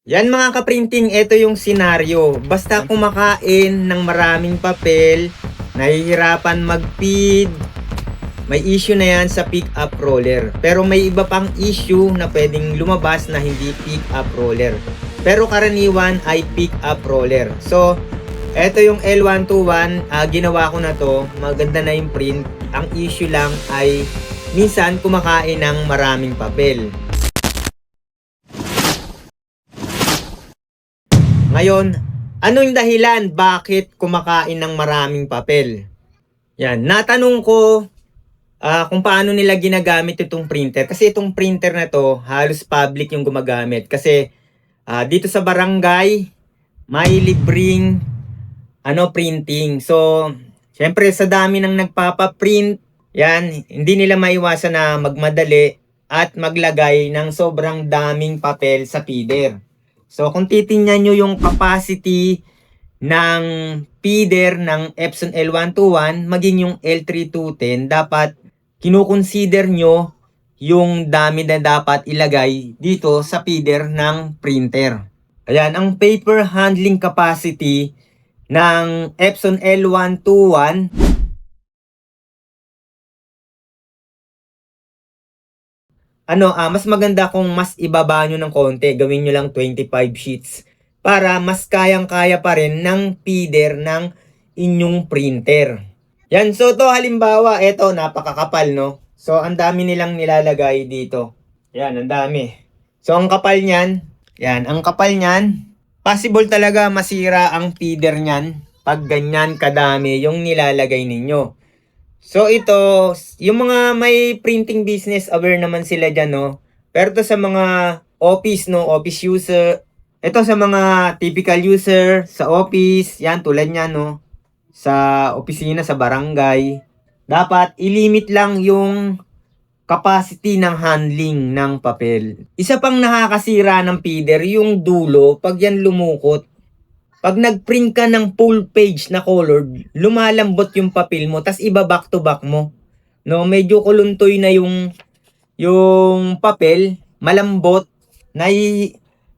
Yan mga kaprinting, ito yung senaryo. Basta kumakain ng maraming papel, nahihirapan mag-feed, may issue na yan sa pick up roller. Pero may iba pang issue na pwedeng lumabas na hindi pick up roller. Pero karaniwan ay pick up roller. So, ito yung L121, ginawa ko na to. Maganda na yung print. Ang issue lang ay minsan kumakain ng maraming papel. Ngayon, ano yung dahilan bakit kumakain ng maraming papel? Yan, natanong ko kung paano nila ginagamit itong printer. Kasi itong printer na to, halos public yung gumagamit. Kasi dito sa barangay, may libreng printing. So, syempre sa dami ng nagpapaprint, yan, hindi nila maiwasan na magmadali at maglagay ng sobrang daming papel sa feeder. So, kung titingnan nyo yung capacity ng feeder ng Epson L121, maging yung L3210, dapat kinukonsider nyo yung dami na dapat ilagay dito sa feeder ng printer. Ayan, ang paper handling capacity ng Epson L121, mas maganda kung mas ibaba nyo ng konti, gawin nyo lang 25 sheets para mas kayang-kaya pa rin ng feeder ng inyong printer. Yan, so to halimbawa, eto napakakapal, no? So ang dami nilang nilalagay dito. Yan, ang dami. So ang kapal niyan, yan, ang kapal niyan, possible talaga masira ang feeder niyan pag ganyan kadami yung nilalagay ninyo. So ito, yung mga may printing business, aware naman sila dyan, no? Pero to sa mga office, no? Office user. Ito sa mga typical user sa office, yan tulad niyan, no? Sa opisina, sa barangay. Dapat ilimit lang yung capacity ng handling ng papel. Isa pang nakakasira ng feeder, yung dulo, pag yan lumukot, pag nag-print ka ng full page na colored, lumalambot yung papel mo, tas iba back to back mo. No, medyo kuluntoy na yung papel, malambot, na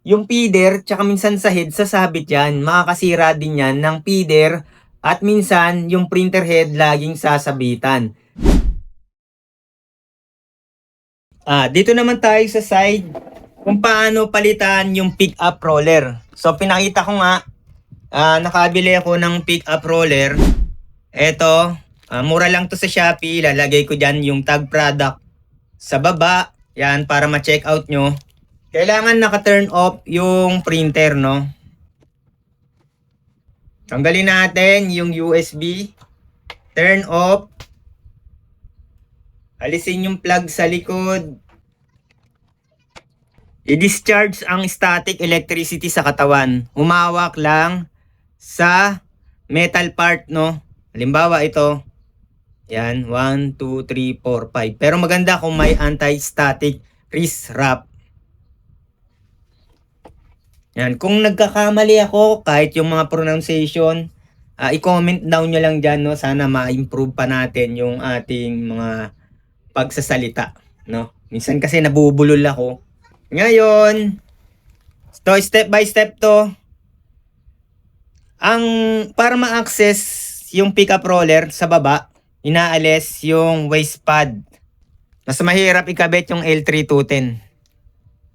yung feeder, tsaka minsan sa head, sasabit yan. Makakasira din yan ng feeder, at minsan yung printer head laging sasabitan. Dito naman tayo sa side kung paano palitan yung pick up roller. So pinakita ko nga, nakabili ako ng pick up roller. Eto, mura lang to sa Shopee. Lalagay ko dyan yung tag product sa baba. Yan, para ma-check out nyo. Kailangan naka-turn off yung printer, no? Tanggalin natin yung USB. Turn off. Alisin yung plug sa likod. I-discharge ang static electricity sa katawan. Humawak lang sa metal part, no? Halimbawa ito. Yan, 1, 2, 3, 4, 5. Pero maganda kung may anti-static wrist wrap. Yan, kung nagkakamali ako, kahit yung mga pronunciation, i-comment down nyo lang dyan, no? Sana ma-improve pa natin yung ating mga pagsasalita, no? Minsan kasi nabubulol ako. Ngayon, step by step to. Para ma-access yung pickup roller sa baba, inaalis yung waist pad. Mas mahirap ikabit yung L3210.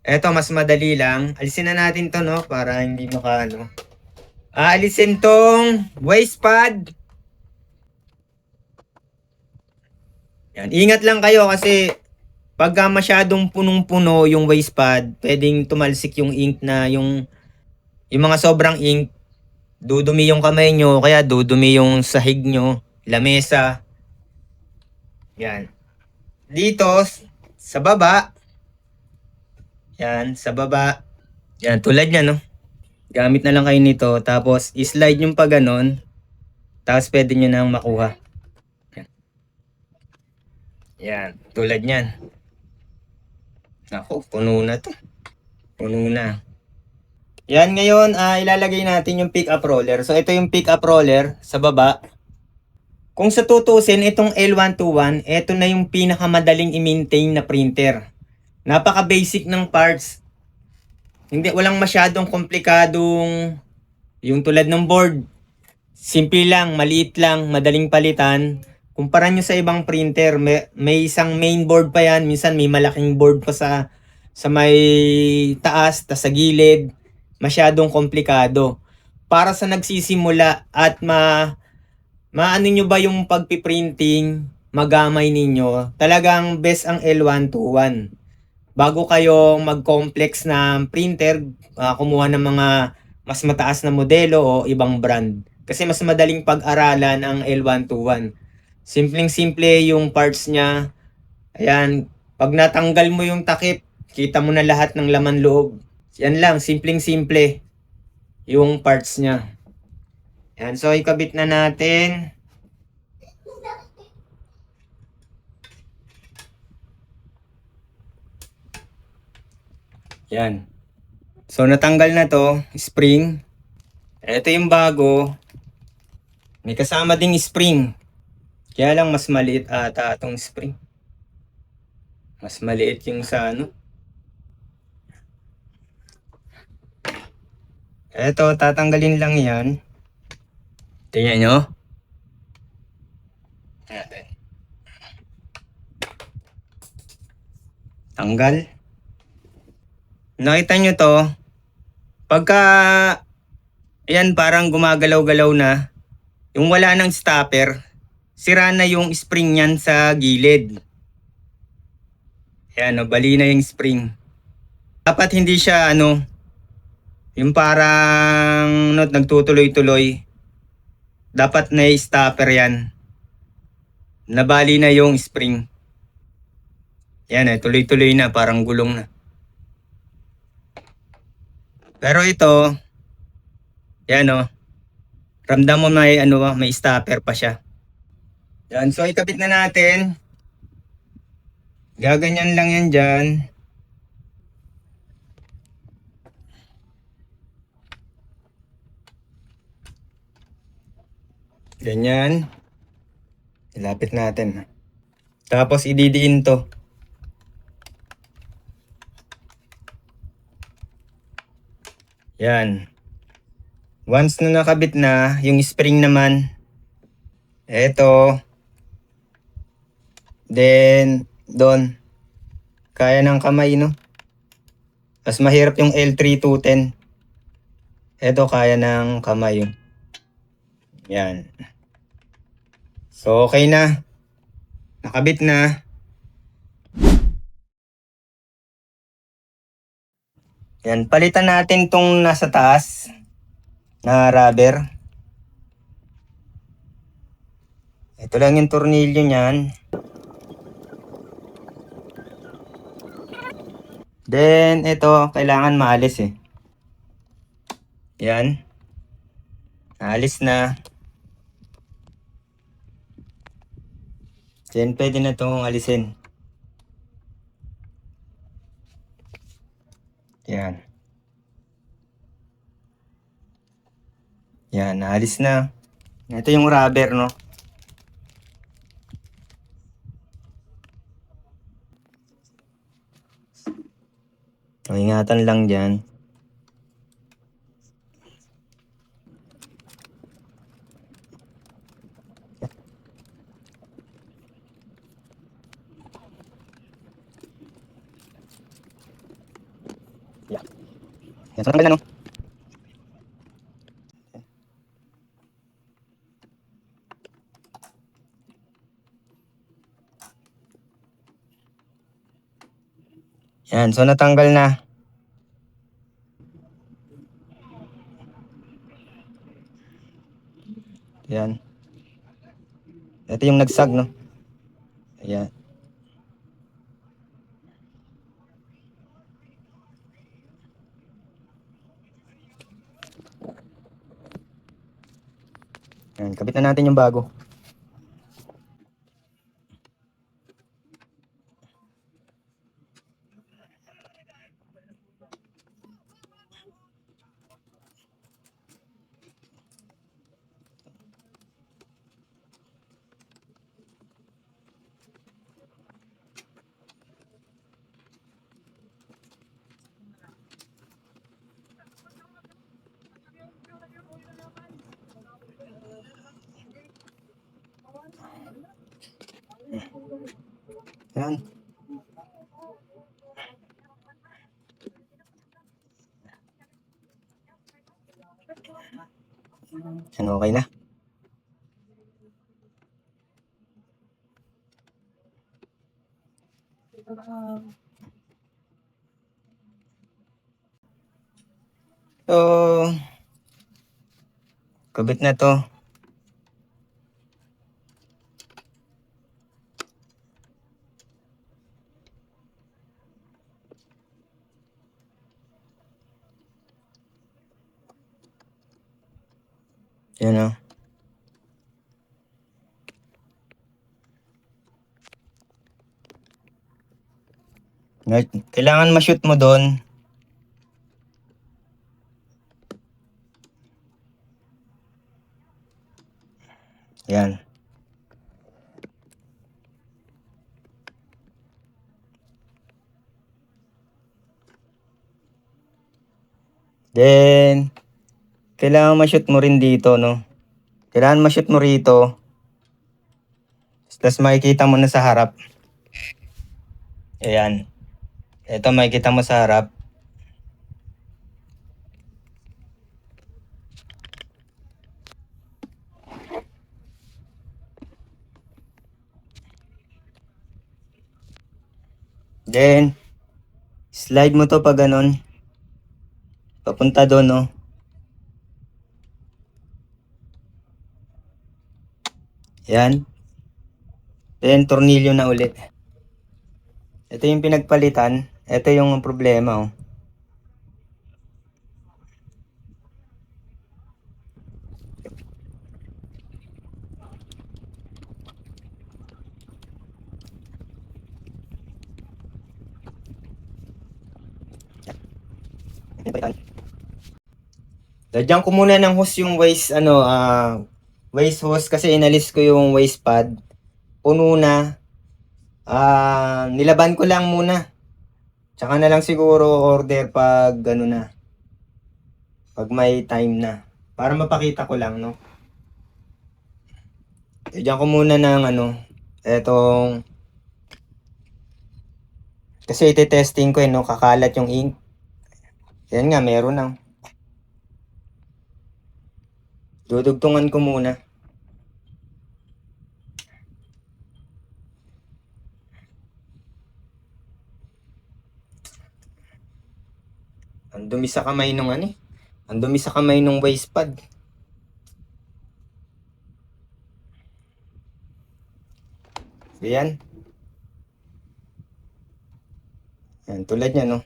Eto, mas madali lang. Alisin na natin to, no? Para hindi alisin tong waist pad. Yan. Ingat lang kayo kasi pagka masyadong punong-puno yung waist pad, pwedeng tumalsik yung ink na yung mga sobrang ink. Dudumi yung kamay nyo, kaya dudumi yung sahig nyo, lamesa. Yan. Dito, sa baba. Yan, sa baba. Yan, tulad niya, no? Gamit na lang kayo nito. Tapos, i-slide yung pa ganon. Tapos, pwede nyo nang makuha. Yan. Yan, tulad niyan. Ako, puno na to. Puno na. Yan, ngayon, ilalagay natin yung pick up roller. So, ito yung pick up roller sa baba. Kung sa tutusin, itong L121, ito na yung pinakamadaling i-maintain na printer. Napaka-basic ng parts. Hindi, walang masyadong komplikadong yung tulad ng board. Simple lang, maliit lang, madaling palitan. Kumpara nyo sa ibang printer, may isang main board pa yan. Minsan may malaking board pa sa may taas, tas sa gilid. Masyadong komplikado. Para sa nagsisimula at maano nyo ba yung pagpiprinting, magamay ninyo, talagang best ang L121. Bago kayo mag-complex na printer, kumuha ng mga mas mataas na modelo o ibang brand. Kasi mas madaling pag-aralan ang L121. Simpleng-simple yung parts niya. Ayan, pag natanggal mo yung takip, kita mo na lahat ng laman loob. Yan lang, simpleng-simple yung parts niya. Ayan, so ikabit na natin. Yan. So natanggal na to, spring. Ito yung bago. May kasama ding spring. Kaya lang mas maliit ata itong spring. Mas maliit yung sa ano. Ito, tatanggalin lang yan. Tingnan nyo. Natin. Tanggal. Nakita nyo to. Pagka yan parang gumagalaw-galaw na. Yung wala ng stopper. Sira na yung spring yan sa gilid. Ayan, bali na yung spring. Dapat hindi siya yung parang nagtutuloy-tuloy. Dapat na stopper yan. Nabali na yung spring. Yan tuloy-tuloy na, parang gulong na. Pero ito, yan ramdam mo may stopper pa siya. Yan, so ikabit na natin. Gaganyan lang yan dyan. Ganyan. Ilapit natin. Tapos ididiin to. Yan. Once na nakabit na, yung spring naman, eto. Then, doon. Kaya ng kamay, no? Mas mahirap yung L3210. Eto, kaya ng kamay yun. Yan. So, okay na. Nakabit na. Yan, palitan natin tong nasa taas na rubber. Ito lang yung tornilyo niyan. Then, ito, kailangan maalis eh. Yan. Alis na. Then, pwede na itong alisin. Yan. Yan, naalis na. Ito yung rubber, no? Ingatan lang dyan. Yan. Yan, so tanggal na, no? Yan, so natanggal na. Yan. Ito yung nagsag, no? Ayan. Yan, kabit na natin yung bago. Yan. Yan, okay na. So, kabit na to. Yan o. Kailangan ma-shoot mo doon. Yan. Then, kailangan ma-shoot mo rin dito, no? Kailangan ma-shoot mo rito. Tapos makikita mo na sa harap. Ayan. Ito makikita mo sa harap. Then, slide mo to pag ganun. Papunta doon, no? Yan. Then, tornilyo na ulit. Ito yung pinagpalitan. Ito yung problema, oh. Lagyan ko muna ng hose yung waste hose kasi inalis ko yung waste pad. Puno na. Nilaban ko lang muna. Tsaka na lang siguro order pag ano na. Pag may time na. Para mapakita ko lang, no. Lagyan ko muna ng etong kasi ite-testing ko no, kakalat yung ink. Yan nga, meron na. Dudugtungan ko muna. Ang dumi sa kamay nung Ang dumi sa kamay nung waste pad. So, yan. Yan, tulad niya, no?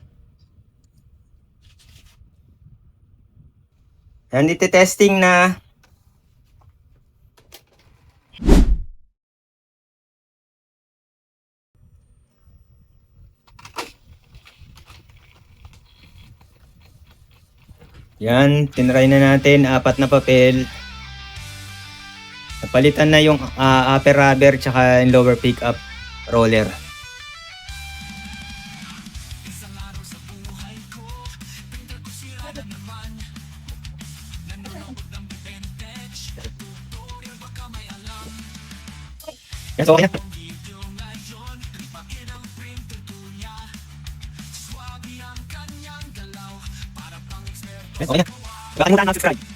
Yan, iti-testing na. Yan, tinry na natin, 4 na papel. Napalitan na yung upper rubber tsaka yung lower pickup roller. Yan, so okay na. Yes, okay na. Baka nyo na subscribe.